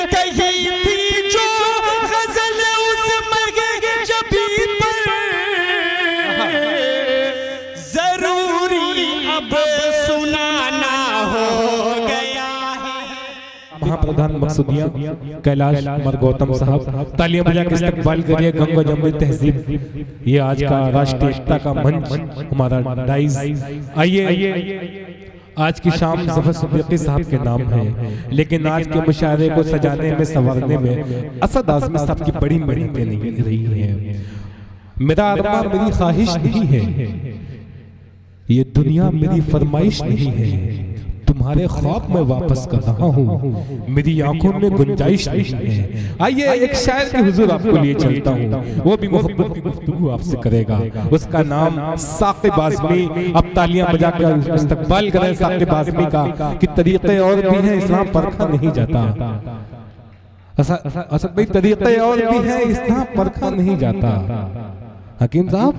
कही थी जो गजल उस मगे जबी पर, जरूरी अब सुनाना हो गया है। महाप्रधान मकसूदिया कैलाश कुमार गौतम साहब, तालियां बजा के इस्तकबाल करिए गंगा जमुनी तहजीब। ये आज का राष्ट्रीय एकता का मंच हमारा डाइज। आइए, आज की शाम ज़फ़र सिद्दीकी साहब के नाम है, लेकिन आज के मुशायरे को सजाने में संवारने में असद आज़मी साहब की बड़ी मेहनतें नहीं रही हैं। मेरा अरमा मेरी ख्वाहिश नहीं है, ये दुनिया मेरी फरमाइश नहीं है, तुम्हारे ख्वाब में वापस कर रहा हूँ, मेरी आंखों में गुंजाइश नहीं है। आइए एक शायर के हुजूर आपको लिए चलता हूँ, वो भी मोहब्बत की गुफ्तगू आपसे करेगा। उसका नाम साक़िब आज़मी। अब तालियां बजाकर इस्तकबाल करें साक़िब आज़मी का कि तरीक़े और भी हैं, इस्लाम परखा नहीं जाता। असद भाई तरीक़े और भी हैं, इस्लाम परखा नहीं जाता। हकीम साहब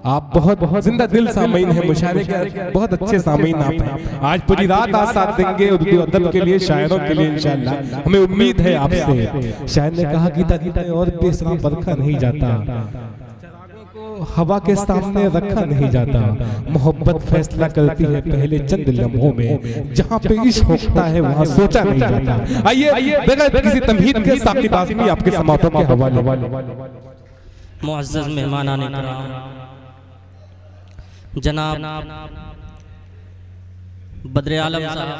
आप बहुत जिंदा दिल सामीन है, मुशायरे के बहुत अच्छे सामीन आप हैं। आज पूरी रात आप साथ देंगे उर्दू अदब के लिए, शायरों के लिए इंशाअल्लाह। हमें उम्मीद है आपसे। शायर ने कहा कि तरीक़े और भी इस्लाम परखा नहीं जाता, हवा के सामने रखा नहीं जाता, मोहब्बत फैसला करती है पहले चंद लम्हों में, जहाँ पे इश्क होता है वहाँ सोचा नहीं जाता। आइए बगैर किसी तमहीद के साक़िब आज़मी आपके समातों के हवाले। मुअज़्ज़ज़ मेहमानान इकराम, जनाब बद्र आलम साहब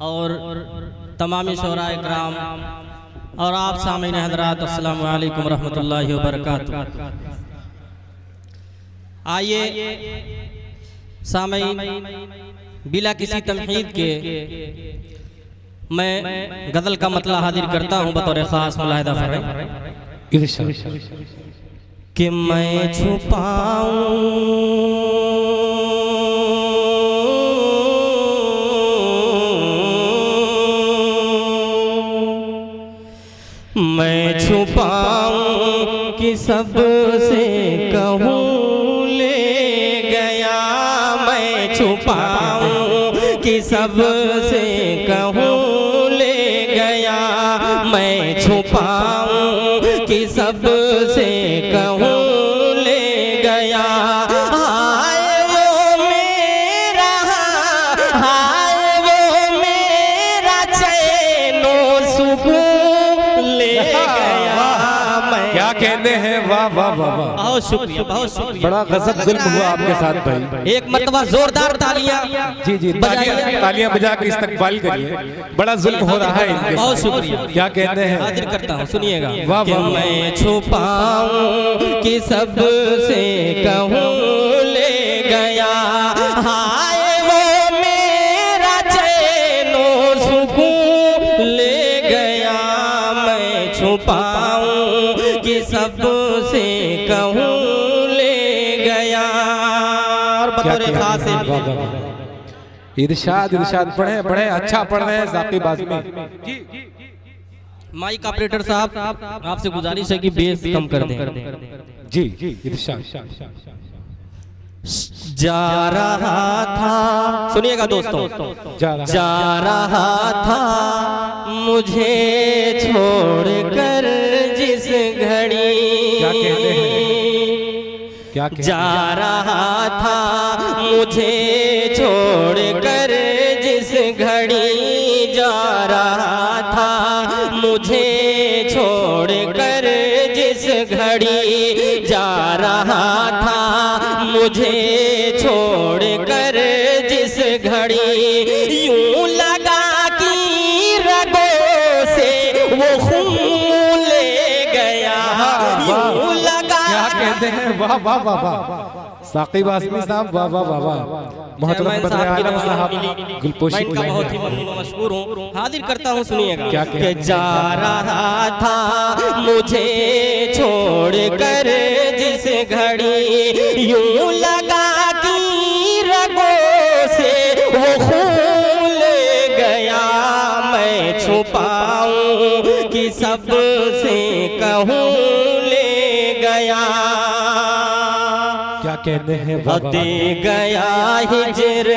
और तमामी शोरा इकराम और आप सामीन हज़रात, अस्सलामु अलैकुम रहमतुल्लाहि व बरकातुहू। आइए सामीन, बिला किसी तमहीद के मैं गज़ल का मतला हाजिर करता हूँ बतौर ख़ास मुलाहिदा फरमाएं कि मैं छुपाऊं कि सबसे कहूँ ले गया, मैं छुपाऊं कि सबसे कहूँ ले गया, मैं छुपाऊं कि सबसे कहूँ ले गया। हाय वो मेरा, हाय वो मेरा चैनो सुकून ले गया। क्या कहते हैं, वाह वाह वाह वाह, बहुत शुक्रिया, बहुत शुक्रिया। बड़ा गजब जुल्म हुआ आपके साथ भाई। एक मर्तबा जोरदार तालियां, जी जी तालियां बजा के इस्तकबाल करिए, बड़ा जुल्म हो रहा है इनके। बहुत शुक्रिया। क्या कहते हैं, हाजिर करता हूँ, सुनिएगा। वाह वाह। मैं छुपाऊं कि सबसे कहूँ ले गया, हाय वो मेरा चैनो सुकून ले गया, मैं छुपाऊं कि सबसे कहूँ ले गया। और बतौर खास इरशाद इरशाद पढ़े पढ़े, अच्छा पढ़ रहे हैं साक़िब आज़मी। माइक ऑपरेटर साहब, आपसे गुजारिश है कि बेस कम कर दें। जी इरशाद। जा रहा था, सुनिएगा दोस्तों, जा रहा था मुझे छोड़कर जिस घड़ी, क्या कहते हैं, क्या जा रहा था मुझे छोड़कर जिस घड़ी, जा रहा था मुझे छोड़कर जिस घड़ी, जा रहा था मुझे छोड़कर जिस घड़ी, यूं लगा कि रगों से वो खून ले गया, यूं लगा। क्या कहते हैं, वाह वाह वाह वाह, साक़िब आज़मी साहब, वाह वाह वाह वाह। मोहतरम बद्र आलम साहब, गुलपोशी का बहुत ही मशहूर हूँ, हाजिर करता हूँ, सुनिएगा। क्या कि जा रहा था मुझे छोड़कर जिस घड़ी, यूं लगा कि रगों से वो खून ले गया, मैं छुपाऊं कि सबसे कहूँ ले गया। क्या कहते हैं, दे गया हिजर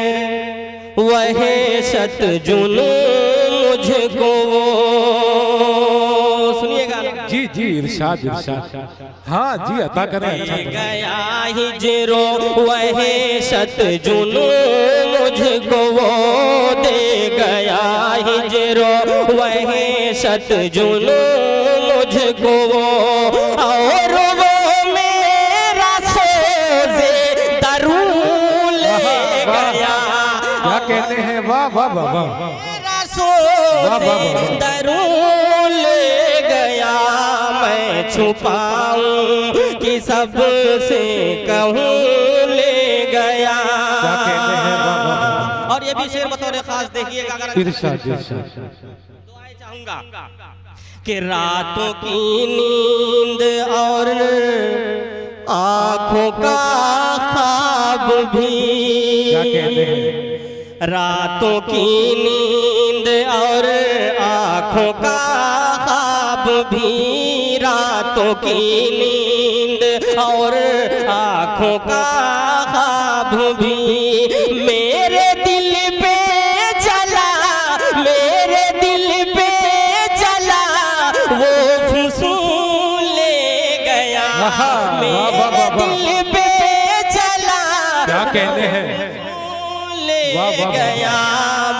वहशत जुनून मुझको वो, सुनिएगा जी जी इरशाद इरशाद, हाँ जी अता करें। अच्छा गया हिजरो वहशत जुनू मुझको वो दे गया, हिजरो वहशत जुनू मुझको वो, और वो मेरा सोज़े दरू ले गया। क्या कहते हैं, वाह वाह वाह वाह, मेरा सोज़े दरू ले गया, मैं छुपाऊं कि सबसे कहूं ले गया। क्या कहते हैं, वाह वाह वाह। और ये भी शेर बतौर खास देखिएगा, अगर इरशाद इरशाद, दुआएं चाहूंगा कि रातों की नींद और आंखों का ख्वाब भी, क्या कहते हैं, रातों की नींद और आंखों का ख्वाब भी, रातों की नींद और आंखों का ख्वाब भी मेरे दिल पे चला, मेरे दिल पे चला वो फुसूल ले गया, मेरे दिल पे चला। क्या कहते हैं, ले गया,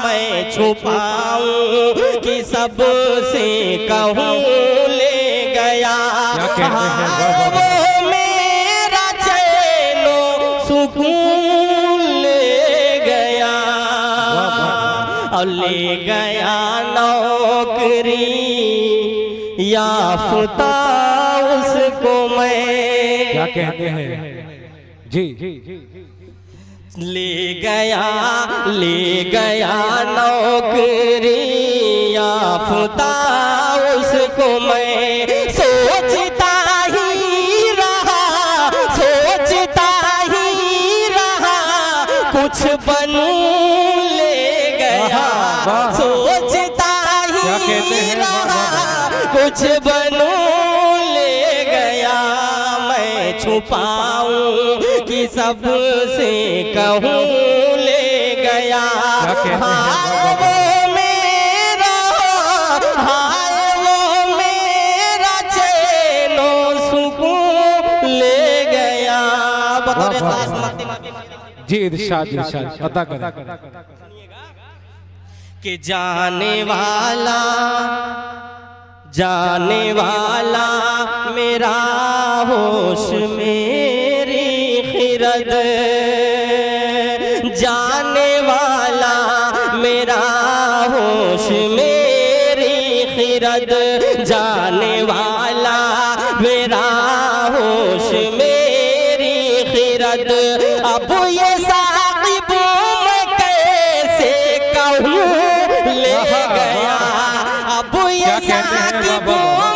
मैं छुपाऊं कि सबसे कहूं ले गया। क्या कहते हैं, वाह वाह वाह। वो मेरा चैनो सुकून ले गया, और ले गया नौकरी याफ्ता उसको मैं। क्या कहते हैं, जी ले गया नौकरी याफ्ता उसको मैं, सोचता ही रहा, सोचता ही रहा कुछ बनूं ले गया, सोचता ही रहा कुछ बनूं ले गया, मैं छुपाऊं कि सबसे कहूं ले गया। हाय वो मेरा, हाय वो मेरा चैनो सुकून ले गया। बतौर खास जी इरशाद इरशाद अता करें। कि जाने वाला मेरा होश मेरी खिरद, जाने वाला मेरा होश मेरी खिरद, जाने वाला मेरा होश मेरी खिरद, अब ये साकिब मैं कैसे कहूँ ले गया, अब ये साकिब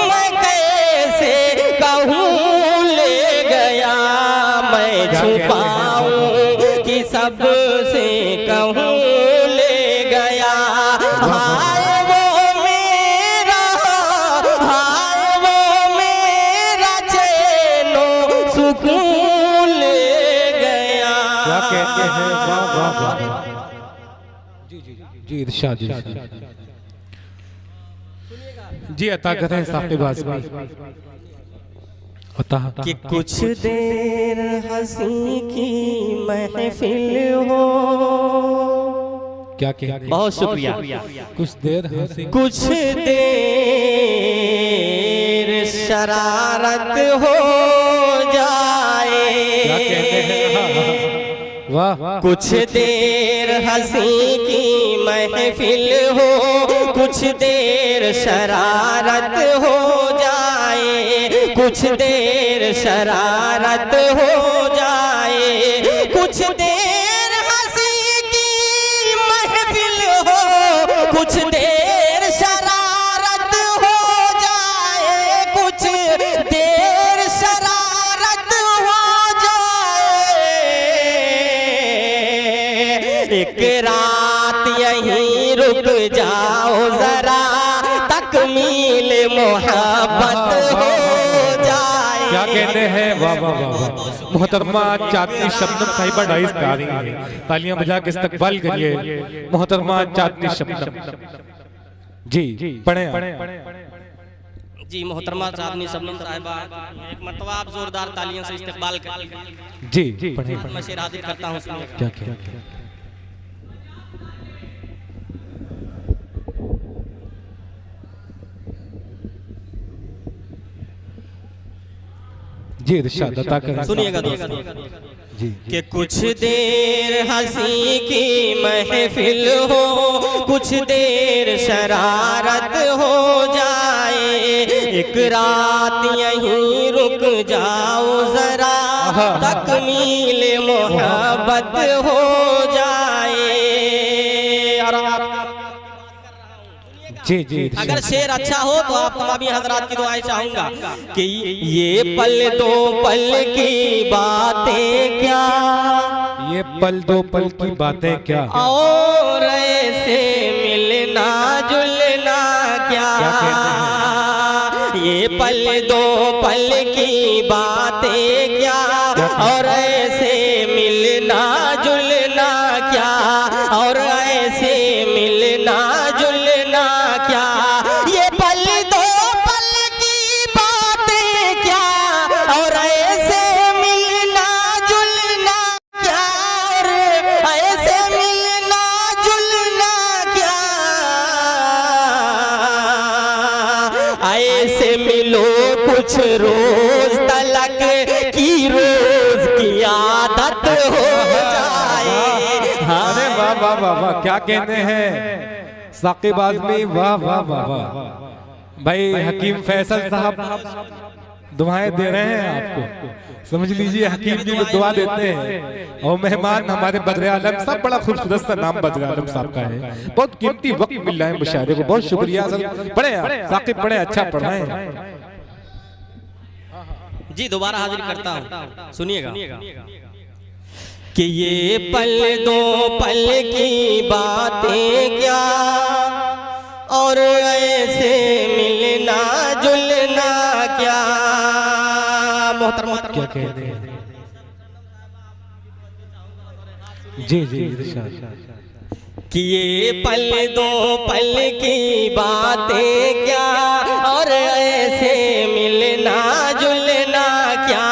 मैं कैसे कहूँ ले गया, मैं छुपाऊं कि सबसे कहूँ ले गया। हाय वो मेरा, हाय वो मेरा चैनो सुकून ले गया। क्या कहते हैं, वाह वाह वाह, जी इरशाद इरशाद, जी अता करें साकिब आज़मी अता। कि कुछ देर हंसी की महफिल हो, क्या कहते हैं, बहुत शुक्रिया, कुछ देर हंसी, कुछ देर शरारत हो जाए, क्या कहते हैं, वाह कुछ देर हंसी की महफिल हो, कुछ देर शरारत हो जाए, कुछ देर शरारत हो जाए, कुछ देर हंसी की महफिल हो, कुछ देर शरारत हो जाए, कुछ देर शरारत हो जाए, एक रात यहीं रुक जाओ जरा, तकमील मोहब्बत हो जाए। क्या कहते हैं, वाह वाह वाह वाह। मोहतरमा चांदनी शबनम साहिबा डाइस गा रही हैं, तालियां बजा के इस्तकबाल करिए मोहतरमा चांदनी शबनम। जी पढ़े जी मोहतरमा चांदनी सबनम साहिबा, एक मरतबा आप जोरदार तालियों से इस्तकबाल करें। जी पढ़े। मैं शेर हाजिर करता हूँ। क्या क्या जी इरशाद अता करें। सुनिएगा दोस्तों जी कि कुछ देर हंसी की महफिल हो, कुछ देर शरारत हो जाए, एक रात यहीं रुक जाओ जरा, तकमील मोहब्बत हो जाए। जी जी अगर शेर अच्छा हो तो आप तमामी हजरात की दुआएं चाहूंगा कि ये पल दो पल की बातें क्या, ये पल दो पल की बातें क्या, और ऐसे मिलना जुलना क्या, ये पल दो पल की बातें क्या, और ऐसे मिलना जुलना क्या, और ऐसे मिलना जुलना क्या, ये पल दो पल की बातें क्या, और ऐसे मिलना जुलना क्या, और ऐसे मिलना जुलना क्या, ऐसे मिलो कुछ रोज तलक की रोज की आदत हो जाए। अरे वाह वाह वाह वाह, क्या कहते हैं साकिब आजमी, वाह वाह वाह वाह। भाई हकीम फैसल साहब दुआएं दे रहे हैं आपको, समझ लीजिए हकीम जी को दुआ देते हैं। और मेहमान हमारे बद्र आलम साहब, बड़ा खूबसूरत सा नाम बद्र आलम साहब का है, बहुत कीमती वक्त मिल रहा है मुशायरे को, बहुत शुक्रिया सर। पढ़े आप साकिब, पढ़े, अच्छा पढ़ रहे हैं जी। दोबारा हाजिर करता हूँ, सुनिएगा कि ये पल दो पल की बातें क्या, और ऐसे मिलना जुलना क्या। मोहतरमा क्या कहते हैं जी जी इरशाद। कि ये पल दो पल की बातें क्या, और ऐसे मिलना जुलना क्या,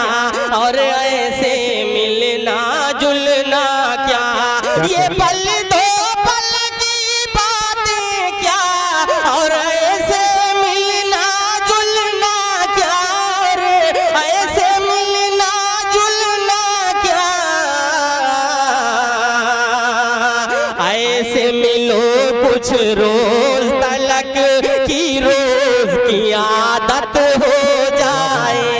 और ऐसे मिलना जुलना क्या, ये पल दो पल की बातें क्या, और ऐसे मिलना जुलना क्या, और ऐसे मिलना जुलना क्या, ऐसे मिलो कुछ रोज तलक की रोज की आदत हो जाए,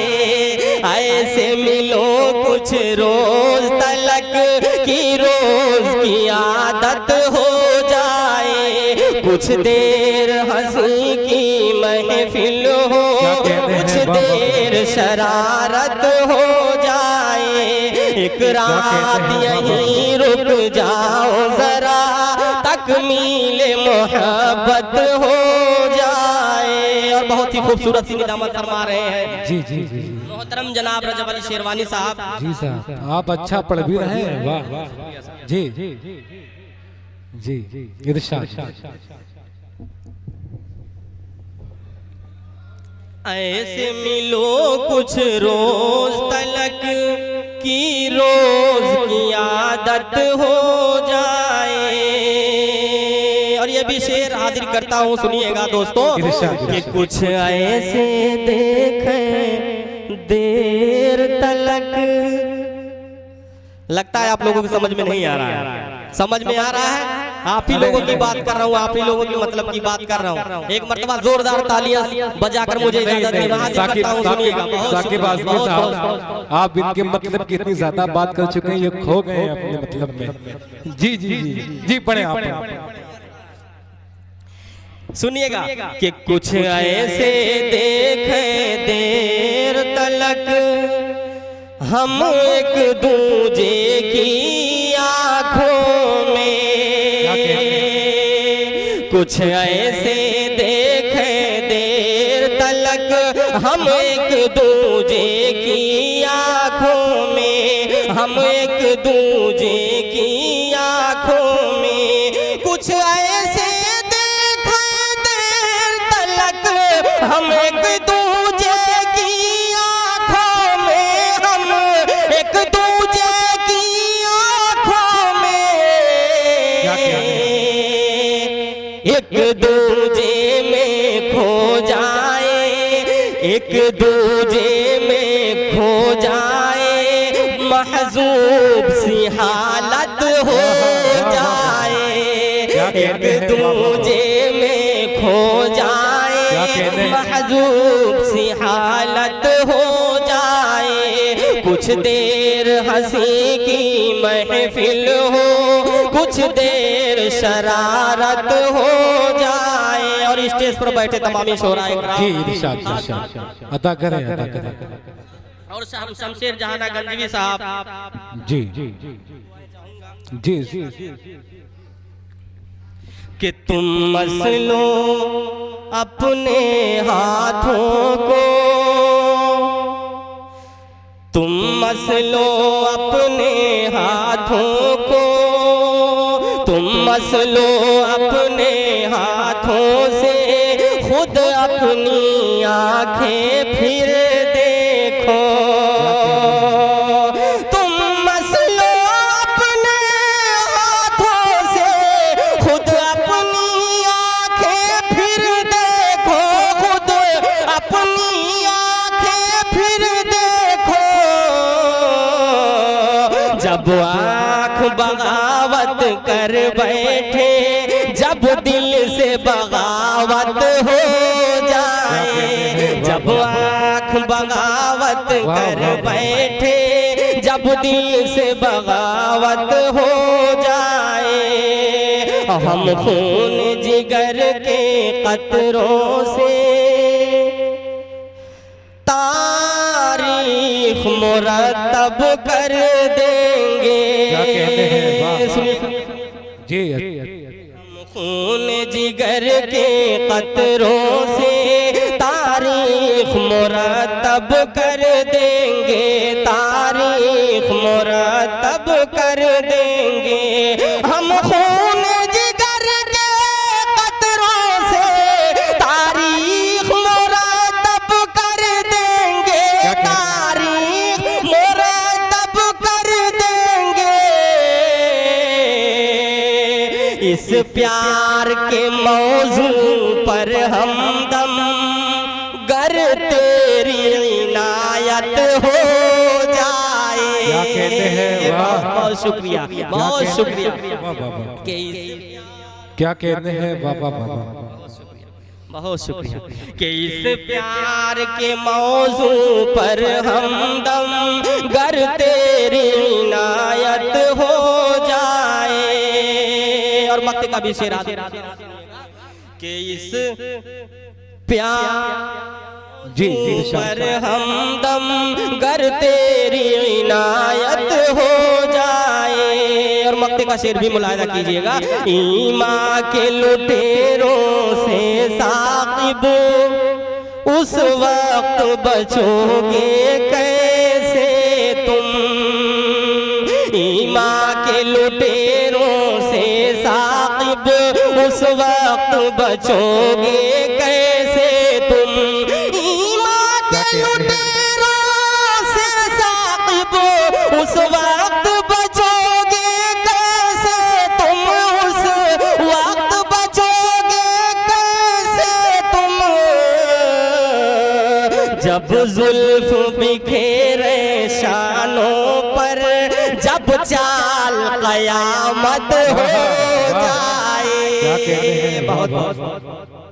ऐसे मिलो कुछ रोज तलक की रोज की आदत हो जाए, कुछ देर हंसी की महफिल हो, कुछ देर शरारत हो जाए, एक रात यहीं रुक जाओ जरा, तकमील मोहब्बत हो जाए। और बहुत ही खूबसूरत सी निजामत फरमा रहे हैं जी जी जी मोहतरम जनाब रजब अली शेरवानी साहब। जी साहब, आप अच्छा पढ़ भी रहे हैं, वाह जी जी इरशाद। ऐसे मिलो कुछ रोज तलक की रोज की आदत हो जाए। और ये भी शेर हाजिर करता हूँ, सुनिएगा दोस्तों कि कुछ ऐसे देखें देर तलक। लगता है आप लोगों को समझ में नहीं आ रहा है, समझ में आ रहा है? आप ही लोगों की बात कर रहा हूँ, आप ही लोगों की मतलब की बात कर रहा हूँ। एक मर्तबा जोरदार तालियां बजाकर मुझे इजाजत देना। साकिब आजमी साहब, आप इनके मतलब की इतनी ज्यादा बात कर चुके हैं, ये खो गए हैं अपने मतलब में। जी जी जी जी पढ़े आप। सुनिएगा कि कुछ ऐसे देखे देर तलक हम एक दूजे की आंखों में, कुछ ऐसे देखे देर तलक हम एक दूजे की आंखों में, हम एक दूजे की आंखों में, कुछ ऐसे देखे एक दूजे में खो जाए, एक दूजे में खो जाए, महजूब सी हालत हो जाए। एक दूजे में खो जाए, महजूब सी हालत हो जाए। कुछ देर हंसी की महफिल हो, कुछ देर शरारत हो जाए। और स्टेज पर बैठे तमामी शोराए इरशाद अदा करें, अदा करें। और शमशेर जहाना गंजवी साहब जी जी जी कि तुम मसलो अपने हाथों को, तुम मसलो अपने हाथों को, तुम मसलो अपने हाथों से, खुद अपनी आंखें फिर देखो। तुम मसलो अपने हाथों से, खुद अपनी आंखें फिर देखो, खुद अपनी आंखें फिर देखो। जब आँख बगावत कर बैठे, जब दिल से बगावत हो जाए, जब आँख बगावत कर बैठे, जब दिल से बगावत हो जाए। हम खून जिगर के कतरों से तारीख मुरतब कर देंगे। क्या कहते हैं जी। खून जिगर के कतरों से तारीख मुरतब कर देंगे, तारीख मुरतब कर देंगे। हम खून जिगर के कतरों से तारीख मुरतब कर देंगे, तारीख मुरतब कर देंगे। इस प्यार के मौजू पर हमदम गर तेरी इनायत हो जाए। क्या कहते हैं, वाह बहुत शुक्रिया, बहुत शुक्रिया। क्या कहते हैं, वाह वाह वाह, बहुत शुक्रिया कि इस प्यार के मौजू पर हमदम गर तेरी इनायत हो जाए। और मक्ते का भी शेर कि इस प्यार जी पर हमदम गर तेरी इनायत हो जाए। और मक्ते का शेर भी मुलाहिजा कीजिएगा। ईमान के लुटेरों से साकिब उस वक्त बचोगे कैसे तुम, ईमान के लुटेरों से साकिब उस वक्त बचोगे कैसे तुम। ईमान के लुटेरों से साकिब उस वक्त बचोगे कैसे तुम, उस वक्त बचोगे कैसे तुम। जब जुल्फ बिखेरे शानों पर, जब चाल कयामत हो जाए। क्या कहते हैं, बहुत बहुत